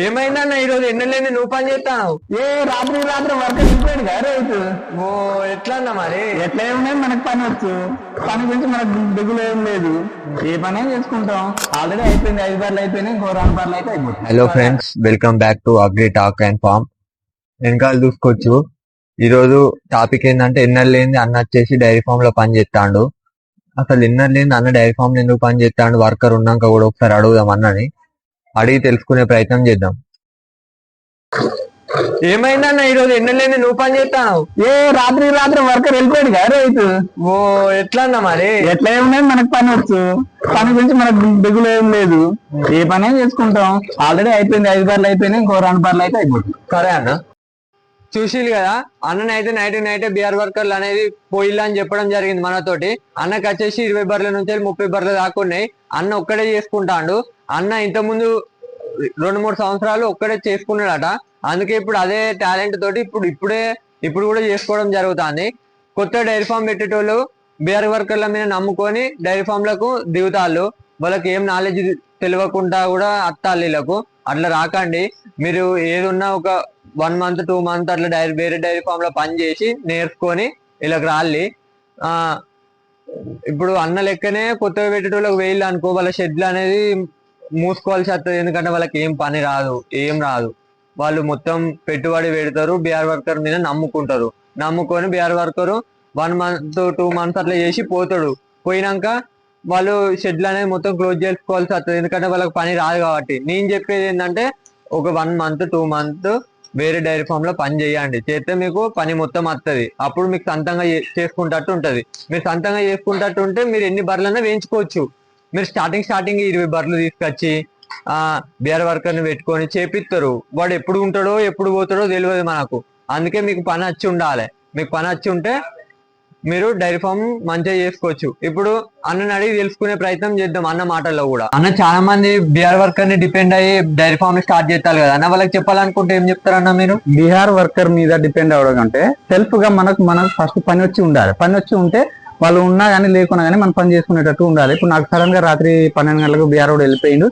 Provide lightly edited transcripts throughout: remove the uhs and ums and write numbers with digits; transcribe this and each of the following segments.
ఏమైందన్న ఈరోజు ఎన్నెళ్ళేంది నువ్వు పని చేస్తావు? రాత్రి వర్క్ వెళ్ళిపోయాడు కదా రైతు. ఓ ఎట్లా అన్నా మరి? ఎట్లా ఏమున్నాయి, మనకు పని వచ్చు. పని గురించి మనకు దిగులు ఏం లేదు, ఏ పనే చేసుకుంటాం. ఆల్రెడీ అయిపోయింది, 5 బార్లు అయిపోయినాయి, ఇంకో 2 బార్లు అయితే అయిపోతుంది. Hello friends, welcome back to agri talk and farm. వెనకాల చూసుకోవచ్చు. ఈరోజు టాపిక్ ఏంటంటే ఎన్నర్ లేని అన్న వచ్చేసి డైరీ ఫామ్ లో పని చేస్తాడు. అసలు ఎన్నర్ లేని అన్న డైరీ ఫామ్ లో ఎందుకు పని చేస్తాడు, వర్కర్ ఉన్నాక కూడా ఒకసారి అడుగుదాం అన్నని. అడిగి తెలుసుకునే ప్రయత్నం చేద్దాం. ఏమైందన్న ఈరోజు ఎన్నెళ్ళేంది నువ్వు పని చేస్తావు? రాత్రి వర్కర్ వెళ్ళిపోయాడు కదా రైతు. ఓ ఎట్లా అన్నా మరి? ఎట్లా ఏమున్నాయి, మనకు పని వచ్చు. పని గురించి మనకు దిగులు ఏం లేదు, ఏ పనే చేసుకుంటాం. ఆల్రెడీ అయిపోయింది, 5 బార్లు అయిపోయినాయి, ఇంకో 2 బార్లు అయితే అయిపోతుంది. సరే అన్న, చూసిలు కదా అన్ననైతే నైట్ బిఆర్ వర్కర్లు అనేది పోయిల్లా అని చెప్పడం జరిగింది మనతోటి. అన్నకి వచ్చేసి 20 బర్ల నుంచి 30 బర్ల దాకా ఉన్నాయి. అన్న ఒక్కడే చేసుకుంటాడు. అన్న ఇంతకుముందు 2-3 సంవత్సరాలు ఒక్కడే చేసుకున్నాడట. అందుకే ఇప్పుడు అదే టాలెంట్ తోటి ఇప్పుడు కూడా చేసుకోవడం జరుగుతుంది. కొత్త డైరీ ఫామ్ పెట్టేటోళ్ళు బిఆర్ వర్కర్ల మీద నమ్ముకొని డైరీ ఫామ్లకు దిగుతాళ్ళు. వాళ్ళకి ఏం నాలెడ్జ్ తెలియకుండా కూడా అత్తాళ్ళు వీళ్ళకు. అట్లా రాకండి. మీరు ఏదున్నా ఒక 1 మంత్ 2 మంత్ అట్లా వేరే డైరీ ఫామ్ లో పని చేసి నేర్చుకొని వీళ్ళకి రాళ్ళి. ఇప్పుడు అన్న లెక్కనే కొత్తగా పెట్టేటోళ్ళకి వేయాలి అనుకో, వాళ్ళ షెడ్లు అనేది మూసుకోవాల్సి వస్తుంది. ఎందుకంటే వాళ్ళకి ఏం పని రాదు, ఏం రాదు. వాళ్ళు మొత్తం పెట్టుబడి పెడతారు, బిఆర్ వర్కర్ మీద నమ్ముకొని బిఆర్ వర్కర్ 1 మంత్ 2 మంత్స్ అట్లా చేసి పోతాడు. పోయినాక వాళ్ళు షెడ్లు అనేది మొత్తం క్లోజ్ చేసుకోవాల్సి వస్తుంది. ఎందుకంటే వాళ్ళకి పని రాదు కాబట్టి. నేను చెప్పేది ఏంటంటే ఒక 1 మంత్ 2 మంత్ వేరే డైరీ ఫామ్ లో పని చేయండి. చేస్తే మీకు పని మొత్తం వస్తుంది. అప్పుడు మీకు సొంతంగా చేసుకుంటట్టు ఉంటది. మీరు సొంతంగా చేసుకుంటట్టు ఉంటే మీరు ఎన్ని బర్లన్నా వేయించుకోవచ్చు. మీరు స్టార్టింగ్ 20 బర్లు తీసుకొచ్చి బిఆర్ వర్కర్ ని పెట్టుకొని చేపిస్తారు. వాడు ఎప్పుడు ఉంటాడో ఎప్పుడు పోతాడో తెలియదు మనకు. అందుకే మీకు పని వచ్చి ఉండాలి. మీకు పని వచ్చి ఉంటే మీరు డైరీ ఫామ్ మంచిగా చేసుకోవచ్చు. ఇప్పుడు అన్నని అడిగి తెలుసుకునే ప్రయత్నం చేద్దాం. అన్న మాటల్లో కూడా అన్న చాలా మంది బిఆర్ వర్కర్ ని డిపెండ్ అయ్యి డైరీ ఫామ్ ని స్టార్ట్ చేస్తారు కదా అన్న. వాళ్ళకి చెప్పాలనుకుంటే ఏం చెప్తారన్న మీరు? బీహార్ వర్కర్ మీద డిపెండ్ అవడం కంటే సెల్ఫ్ గా మనకు ఫస్ట్ పని వచ్చి ఉండాలి. పని వచ్చి ఉంటే వాళ్ళు ఉన్నా కానీ లేకున్నా కానీ మనం పని చేసుకునేటట్టు ఉండాలి. ఇప్పుడు నాకు సడన్ గా రాత్రి 12 గంటలకు బీఆర్ రోడ్ వెళ్ళిపోయిండు.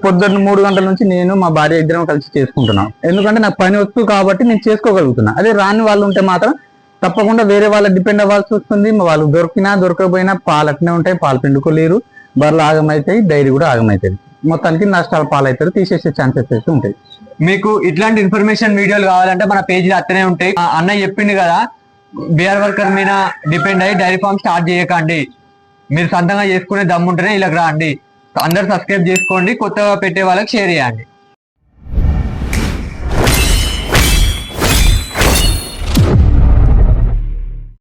పొద్దున్న 3 గంటల నుంచి నేను మా భార్య ఇద్దరం కలిసి చేసుకుంటున్నాం. ఎందుకంటే నాకు పని వచ్చు కాబట్టి నేను చేసుకోగలుగుతున్నా. అదే రాని వాళ్ళు ఉంటే మాత్రం తప్పకుండా వేరే వాళ్ళ డిపెండ్ అవ్వాల్సి వస్తుంది. వాళ్ళు దొరికినా దొరకకపోయినా పాలు అట్నే ఉంటాయి, పాలు పిండుకోలేరు, బర్రెలు ఆగమవుతాయి, డైరీ కూడా ఆగమవుతుంది. మొత్తానికి నష్టాలు పాలవుతారు, తీసేసే ఛాన్సెస్ అయితే ఉంటాయి. మీకు ఇట్లాంటి ఇన్ఫర్మేషన్ వీడియోలు కావాలంటే మన పేజీలో అత్తనే ఉంటాయి. అన్న చెప్పింది కదా, బిఆర్ వర్కర్ మీద డిపెండ్ అయ్యి డైరీ ఫామ్ స్టార్ట్ చేయకండి. మీరు సొంతంగా చేసుకునే దమ్ముంటేనే ఇలాగ రండి. అందరు సబ్స్క్రైబ్ చేసుకోండి, కొత్తగా పెట్టే వాళ్ళకి షేర్ చేయండి.